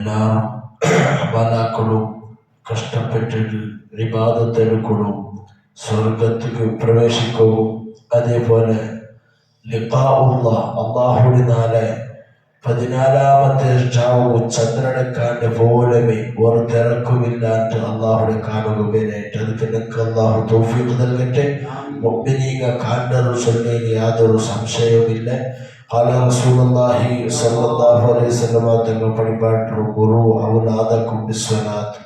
എല്ലാം ബാലാക്കളും കഷ്ടപ്പെട്ടിട്ട് ഇബാദത്തെടുക്കണം, സ്വർഗത്തിക്ക് പ്രവേശിക്കും. അതേപോലെ അള്ളാഹുവിന് നാളെ 14-ാമത്തെ ചാവും ചന്ദ്രനക്കാന്റെ പോലമേ ഒരു തിരക്കുമില്ലാണ്ട് അള്ളാഹുടെ കാണുകയായിട്ട് അതിനൊക്കെ അള്ളാഹു തൗഫീഖ് നൽകട്ടെ. മുഅ്മിനീക കാണ്ടൊരു ചൊല്ലിയിൽ യാതൊരു സംശയവുമില്ല. റസൂലുള്ളാഹി സ്വല്ലല്ലാഹു അലൈഹി വസല്ലം തങ്ങൾ പഠിപ്പാട്ടു ഗുരു ഔലാദക്കും ബിസ്സലാത്ത്.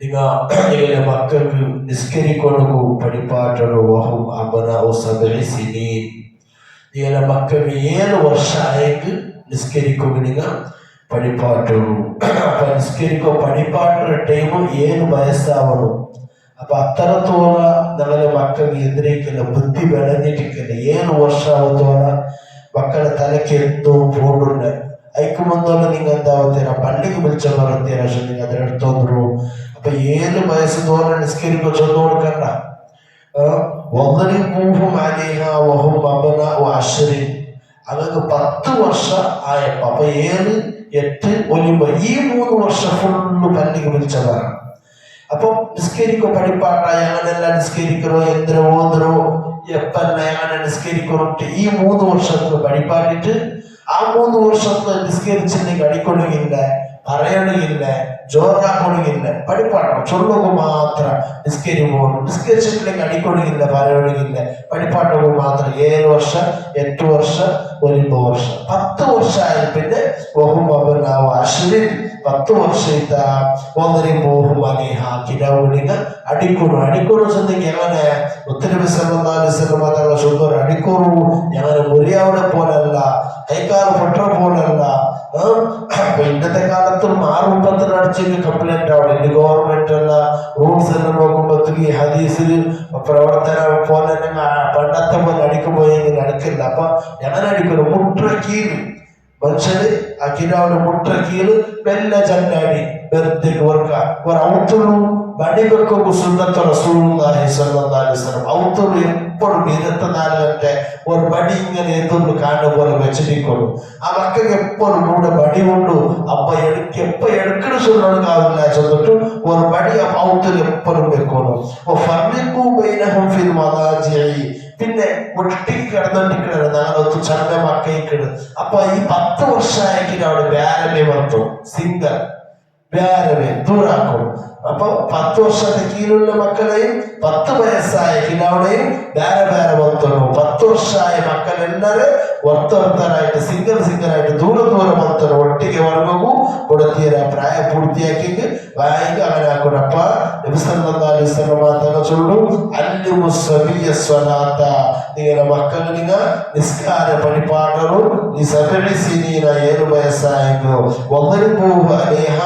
നിങ്ങളുടെ മക്കൾക്ക് നിസ്കരിക്കൊണ്ടു പഠിപ്പാട്ടു വഹും അബ്നാഉ 7 സിനീൻ. നിങ്ങളുടെ മക്കൾക്ക് 7 വർഷമായെങ്കിൽ നിസ്കരിക്കും നിങ്ങൾ പഠിപ്പാട്ടുള്ളൂ. അപ്പൊ നിസ്കരിക്കും പഠിപ്പാട്ടുള്ള ടൈം 7 വയസ്സാവണം. അപ്പൊ അത്രത്തോളം നിങ്ങളുടെ മക്കൾക്ക് എതിരേക്കില്ല, ബുദ്ധി ಬೆಳೆഞ്ഞിട്ടില്ല. 7 വർഷമാവത്തോളം മക്കളെ തലയ്ക്ക് എന്തോ പോടുണ്ട്. അയക്കുമെന്നോളം നിങ്ങൾ എന്താവത്തീര പള്ളിക്ക് വിളിച്ച പറഞ്ഞീര, പക്ഷെ നിങ്ങൾ അതിനടുത്തോന്നു. അപ്പൊ 7 വയസ്സ് തോന്നെ നിസ്കരിക്കോ ചൊന്നു കൊടുക്കണ്ട. അവർക്ക് 10 വർഷം ആയപ്പോ, അപ്പൊ 7, 8, 9 ഈ 3 വർഷം ഫുള്ള് പള്ളിക്ക് വിളിച്ചതാണ്. അപ്പൊ നിസ്കരിക്കോ പഠിപ്പാട്ടായ അങ്ങനെല്ലാം നിസ്കരിക്കണോ, എന്തരോ ഓതരോ എപ്പല്ല അങ്ങനെ നിസ്കരിക്കണോ. ഈ 3 വർഷത്ത് പഠിപ്പാട്ടിട്ട് ആ 3 വർഷത്ത് നിസ്കരിച്ചില്ലെങ്കിൽ അടിക്കൊടുങ്ങില്ല, പറയണില്ല, ജോറാക്കൊടുങ്ങില്ല. പഠിപ്പാട്ടം ചൊല്ലുക മാത്രം നിസ്കരിക്കുമ്പോൾ നിസ്കരിച്ചിട്ടില്ലെങ്കിൽ അടിക്കൊടുങ്ങില്ല, പറയണില്ല. പഠിപ്പാട്ടവും മാത്രം 7 വർഷം, 8 വർഷം, 9 വർഷം. 10 വർഷമായ പിന്നെ 10 വർഷത്തെ അടിക്കുന്നു. അടിക്കുന്നു ചെന്നെങ്കിൽ എങ്ങനെ മുത്തനബി സല്ലല്ലാഹു അലൈഹി വസല്ലം തങ്ങൾ ചൊല്ലുന്ന അടിക്കുന്നു ഞങ്ങനെ മുറിയാവിടെ പോലല്ല, കൈക്കാറ് പൊട്ട പോലല്ല. ഇന്നത്തെ കാലത്തും 6-9 അടിച്ചെങ്കിൽ കംപ്ലൈന്റ് ആവണം. ഇനി ഗവൺമെന്റ് അല്ല റൂൾസ് എല്ലാം നോക്കുമ്പോഴത്തേക്ക് ഹദീസിൽ പ്രവർത്തനം പോലെ പണ്ടത്തെ പോലെ അടിക്കുമ്പോയെങ്കിൽ അടിക്കില്ല. അപ്പൊ എങ്ങനെ അടിക്കുന്നു? മുട്ടക്കീല് മനുഷ്യന് ആ കിടാവിന് മുട്ടക്കീല് മെല്ലെ ചണ്ടാടി വെറുതെ ഔത്തുള്ളൂ ബടി വെക്കും. സുന്നത്ത് റസൂലുള്ളാഹി സ്വല്ലല്ലാഹു അലൈഹി വസല്ലം ഔത്തുള്ളൂ എപ്പോഴും 24 ഗಂಟೆ ഒരു ബടി ഇങ്ങനെ എത്തുള്ളൂ കാണു പോലെ വെച്ചിരിക്കുള്ളൂ. ആ മക്കൾക്ക് എപ്പോഴും കൂടെ ബടി കൊണ്ടു. അപ്പൊ എപ്പ എടുക്കണ ചൊല്ലുകാവില്ല ചൊന്നിട്ട് ഒരു ബടി ഔത്തിൽ എപ്പോഴും വെക്കണം. പിന്നെ ഒട്ടിക്ക് കിടന്നിട്ടിക്കണ നാളൊത്ത് ചണ്ട മക്കയിക്കിട്. അപ്പൊ ഈ 10 വർഷമായെങ്കിൽ അവിടെ വേറെ വർത്തും സിംഗർ വേറെ ദൂരാക്കും. അപ്പൊ 10 വർഷത്തെ കീഴിലുള്ള മക്കളെയും 10 വയസ്സായ കിടാവിനെയും വേറെ വർത്തണം. 10 വർഷമായ മക്കളെല്ലാരും വർത്തവർത്തരായിട്ട് സിംഗറായിട്ട് ദൂരം വർത്തണം. ഒട്ടിಗೆ വർമ്മಗೂ കൊടുത്തിയ പ്രായ പൂർത്തിയാക്കിയിട്ട് വായിക്ക് അങ്ങനെ ആക്കണം. അപ്പ നബി സല്ലല്ലാഹു അലൈഹി വസല്ലം തങ്ങൾ ചൊല്ലും അല്ലിമു സബിയ സ്വലാത്ത. നിങ്ങളുടെ മക്കൾ നിങ്ങൾ നിസ്കാര പഠിപ്പാടലും ഈ 7 സിനീന 7 വയസ്സായെങ്കിൽ വദരിബൂ അലൈഹ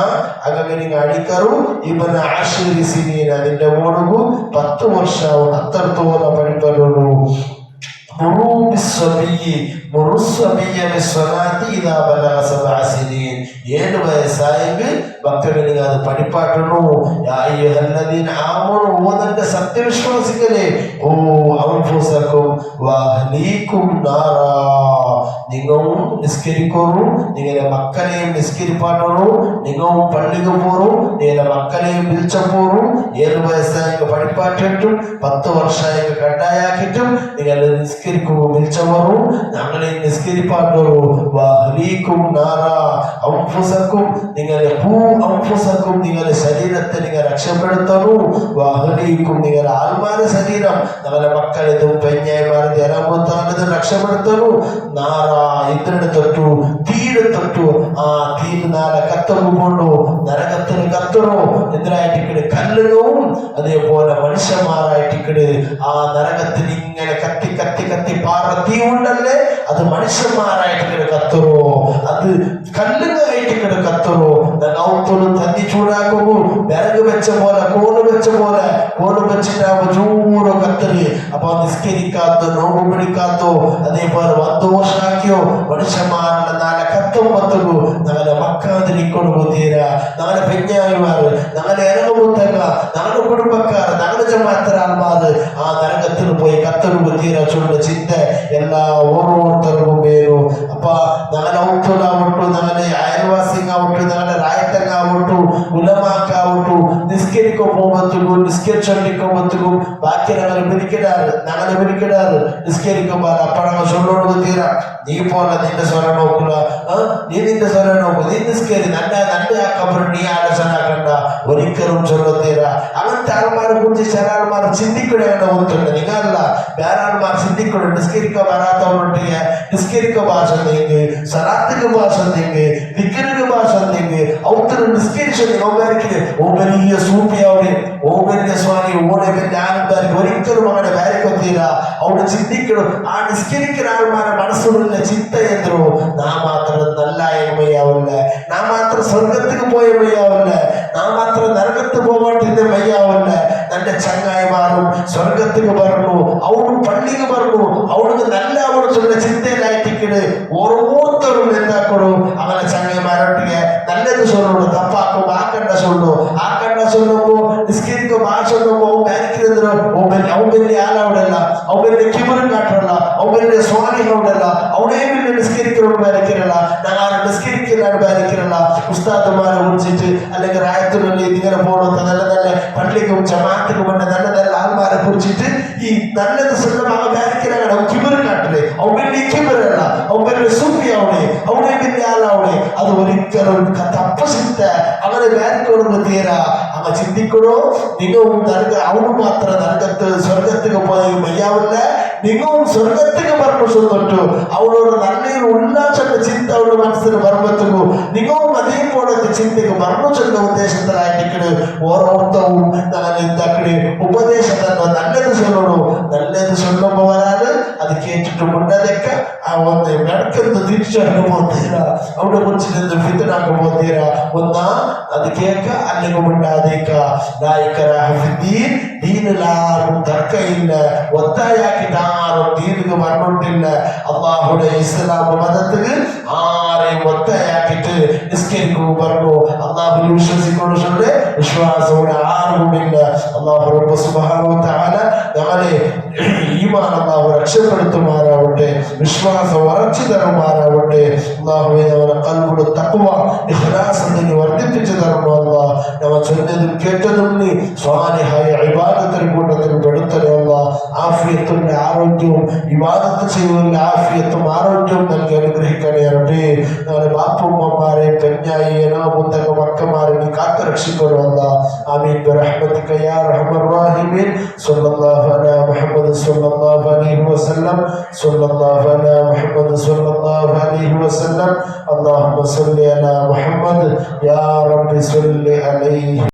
അങ്ങനെ നിങ്ങൾ അടിക്കറു ഇബ്ന 10 സിനീന അതിന്റെ ഓടുകു 10 വർഷവും അത്രത്തോളം പഠിപ്പലുള്ളൂ. ഏഴ് വയസ്സായെങ്കിൽ മക്കളിൽ അത് പഠിപ്പാട്ടുള്ളൂ. ഓതന്റെ സത്യവിശ്വാസികളെ നിങ്ങളും നിസ്കരിക്കോളൂ, നിങ്ങളുടെ മക്കളെയും നിസ്കരിപ്പാട്ടുള്ളൂ. നിങ്ങളും പള്ളിക്ക് പോറൂ, നിങ്ങളുടെ മക്കളെയും വിളിച്ചപ്പോറും. 7 വയസ്സായെങ്കിൽ പഠിപ്പാട്ടിട്ടും 10 വർഷമായെങ്കിൽ കണ്ടായാക്കിട്ടും നിങ്ങൾ നിസ്കരിക്കും വിളിച്ചവറും ഞങ്ങളെ നിസ്കരിപ്പാട്ടുള്ളൂ. നിങ്ങളുടെ ശരീരത്തെ നിങ്ങൾ രക്ഷപ്പെടുത്തണു. നിങ്ങളുടെ ആത്മാന ശരീരം നിങ്ങളുടെ മക്കളെതും പെഞ്ഞായ്മാരുടെ ഇറമ്പുത്താനത് രക്ഷപ്പെടുത്തണു. ഇന്ദ്രനെ തൊട്ടു തീരെ തൊട്ടു ആ തീര് നാളെ കത്തുകൊണ്ടു നരകത്തിന് കത്തണോ എന്തിനായിട്ടിക്കട് കല്ലുകവും അതേപോലെ മനുഷ്യന്മാരായിട്ടിക്കട് ആ നരകത്തിന് ഇങ്ങനെ കത്തി കത്തി കത്തി പാറ തീ ഉണ്ടല്ലേ അത് മനുഷ്യന്മാരായിട്ടിക്കട് കത്തറോ അത് കല്ലുകളായിട്ടിക്കട് കത്തറോ. ഔത്തൊന്നും തന്നി ചൂടാക്കുന്നു വിറക് വെച്ച പോലെ കോട് വെച്ചിട്ടാകുമ്പോ ചൂടോ കത്തല്. അപ്പൊ നിസ്കരിക്കാത്തോ നോമ്പ് പിടിക്കാത്തോ അതേപോലെ 1 വർഷമാക്കിയോ മനുഷ്യന്മാരുടെ നാളെ കത്തും പത്തുള്ളൂ. നാളെ മക്കാതിരിക്കൊണ്ടു തീരാ നാളെ പെഞ്ഞായിമാര് നാളെ ഇറങ്ങുമുത്തല്ല നാളെ കുടുംബക്കാർ നാളെ ജമാഅത്തരാൾമാർ ആ നരകത്തിൽ പോയി കത്തറുമ്പ് തീരാ ചുള്ള ചിന്ത എല്ലാ ഓരോരുത്തർക്കും പേരും. അപ്പൊ നാളെ ഔത്തുലാവട്ടു നാളെ അയൽവാസിങ്ങാവട്ടു നാളെ ರಾಯತ ഉലമാക്കാവട്ടു നിസ്കരിക്കുമ്പോഴത്തേക്കും നിസ്കരിച്ചോണ്ടിരിക്കുമ്പോഴത്തേക്കും ബാക്കി ഞങ്ങളെ പിരിക്കിടാറ് നിസ്കരിക്കുമ്പോൾ അപ്പഴങ്ങ ചൊല്ലോണ്ട് തീര നീ പോലെ നിന്റെ സ്വരം നോക്കുക നീ നിന്റെ സ്വരം നോക്കൂ നീ നിസ്കരി നന്റെ ആക്കപ്പോൾ നീ ആലോചന ആക്കണ്ട ഒരിക്കലും ചൊല്ലത്തീര അങ്ങനത്തെ ആൾമാരെ കുറിച്ച് ചില ആൾമാർ ചിന്തിക്കുകയാണ് ഒത്തുണ്ട് നിങ്ങളല്ല വേറെ ആൾമാർ ചിന്തിക്കണം നിസ്കരിക്ക വരാത്തവരുണ്ടെങ്കിൽ നിസ്കരിക്ക ഭാഷ നീങ്ങ് സലാത്തിക്ക് ഭാഷ നീങ്ങ് വിക്രിക്ക് ഭാഷ നീങ്ങ് ഔത്തിന് നിസ്കരിച്ചു ഒവരിക്ക് ഓ വലിയ സൂപ്പിയാവിടെ ഓ വലിയ സ്വാമി ഓടെ വലിയ ആനന്ദാർക്ക് ഒരിക്കലും അങ്ങനെ വേരക്കൊത്തീര അവിടെ ചിന്തിക്കണം ആ നിസ്കരിക്കുന്ന ആൾമാരെ മനസ്സിലുള്ള ചിന്ത എന്തോ നാ മാത്രം നല്ല മയ്യാവില്ല നാ മാത്രം സ്വർഗത്തിക്ക് പോയ മയ്യാവില്ല നാ മാത്രം നരകത്ത് പോകാട്ടിന്റെ മയ്യാവില്ല തന്റെ ചങ്ങായിമാരും സ്വർഗത്തിക്ക് പറഞ്ഞു അവളും പള്ളിക്ക് പറഞ്ഞു അവൾക്ക് നല്ല അവള് ചൊല്ല ചിന്തയിലായിട്ടിക്കണ് ഓരോരുത്തരും എന്താക്കണു അവനെ ചങ്ങായിമാരൊട്ടിಗೆ നല്ലത് ചൊല്ലു തപ്പാക്കും ആക്കണ്ട ചൊല്ലുമ്പോ നിസ്കരിക്കും ആ ചൊല്ലുമ്പോ ബാരിക്കുന്നതിനോ അവൻ വലിയ ആളവിടല്ല അവൻ വലിയ കിബറും കാട്ടല്ല അവൻ വലിയ സ്വാലിഹവിടല്ല അവനേ വലിയ നിസ്കരിക്കുന്നവർ ബാരിക്കരല്ല ഞങ്ങൾ നിസ്കരിക്കലാണ് ബാരിക്കരല്ല ഉസ്താദുമാരെ കുറിച്ചിട്ട് അല്ലെങ്കിൽ റായത്തിനുള്ളിൽ ഇങ്ങനെ പോകണം നല്ല നല്ല പള്ളിക്കും ജമാഅത്തിനും വേണ്ട നല്ല നല്ല ആൾമാരെ കുറിച്ചിട്ട് ഈ നല്ലത് സ്വന്തം അവൻ ബാരിക്കലാണ് അവൻ കിബറ് കാട്ടില്ലേ അവൻ വലിയ കിബറല്ല അവൻ വലിയ സൂഫിയാവണേ അവനെ വലിയ ആളാവണേ അത് ഒരിക്കലും തപ്പസിത്ത അവനെ ബാരിക്കോടുന്ന തീരാ അവ ചിന്തിക്കണോ നിങ്ങളും അവന് മാത്രം നരകത്ത് സ്വർഗത്തിക്ക് പോയ മയ്യാവില്ല നിങ്ങളും സ്വർഗത്തിക്ക് പറഞ്ഞു തൊട്ടു അവളോട് നല്ലൊരു ഉല്ലാസന്റെ ചിന്ത അവളുടെ മനസ്സിന് പറമ്പത്തുന്നു നിങ്ങളും അതേപോലത്തെ ചിന്തക്ക് പറഞ്ഞു ചെന്ന ഉദ്ദേശത്തിലായിട്ട് ഓരോരുത്തവും എന്താക്കണേ ഉപദേശം തന്നെ നല്ലത് ചൊല്ലണു നല്ലത് ചൊല്ലുമ്പോ വരാന് അത് കേട്ടിട്ട് മുണ്ടതൊക്കെ ആ ഒന്ന് നടക്കുന്നത് തിരിച്ചറിഞ്ഞു പോത്തീരാ അവിടെ കുറിച്ച് ഫിത്തനാക്ക് പോത്തീരാ ഒന്നാ അത് കേൾക്ക അല്ലെങ്കിൽ മുണ്ടാതേക്ക നായിക്കരാഹുദ്ദീൻ ദീനിലാരും തർക്കമില്ല ഒത്തായാക്കിട്ട് ആരും ദീനിക്ക് പറഞ്ഞിട്ടില്ല അള്ളാഹുടെ ഇസ്ലാം മതത്തിന് ആരെയും ഒത്തയാക്കിട്ട് നിസ്കരിക്കും പറഞ്ഞു അള്ളാഹു വിശ്വസിക്കൊണ്ട് വിശ്വാസത്തോടെ ആരുമില്ല അള്ളാഹു റബ്ബ് സുബ്ഹാനഹു വ തആല ഞങ്ങളെ ഈമാൻ അള്ളാഹു രക്ഷപ്പെടുത്തുമാറാവട്ടെ വിശ്വാസം ഉറച്ചു തരുമാറാവട്ടെ അള്ളാഹുവേ ഞങ്ങളെ ഖൽബിൽ തഖ്വ ഇഖ്ലാസിനെ വർദ്ധിപ്പിച്ചു തരുമോ അല്ലാഹ് ഞങ്ങൾ ചൊല്ലിയതും കേട്ടതും നീ സ്വാലിഹായ ഇബാദത്തിന്റെ കൂട്ടത്തിൽ പെടുത്തണേ അല്ലാഹ് ആഫിയത്തിന്റെ ആരോഗ്യവും ഇബാദത്ത് ചെയ്യുന്ന ആഫിയത്തും ആരോഗ്യവും നൽകി അനുഗ്രഹിക്കണേ റബ്ബേ ഞങ്ങളുടെ ബാപ്പുമ്മമാരെ പെഞ്ഞായി എനാമുത്തക മക്കമാരെ നീ കാത്തു രക്ഷിക്കണോ അല്ലാഹ് ആമീൻ ബിറഹ്മതിക യാ അർഹമർ റഹീമീൻ സ്വല്ലല്ലാഹു അലാ മുഹമ്മദ് സ്വല്ലല്ലാഹു അലൈഹി വസല്ലം സ്വല്ലല്ലാഹു അലാ മുഹമ്മദ് സ്വല്ലല്ലാഹു അലൈഹി വസല്ലം അല്ലാഹുമ്മ സ്വല്ലി അലാ മുഹമ്മദ് യാ റബ്ബി സ്വല്ലി അലൈഹി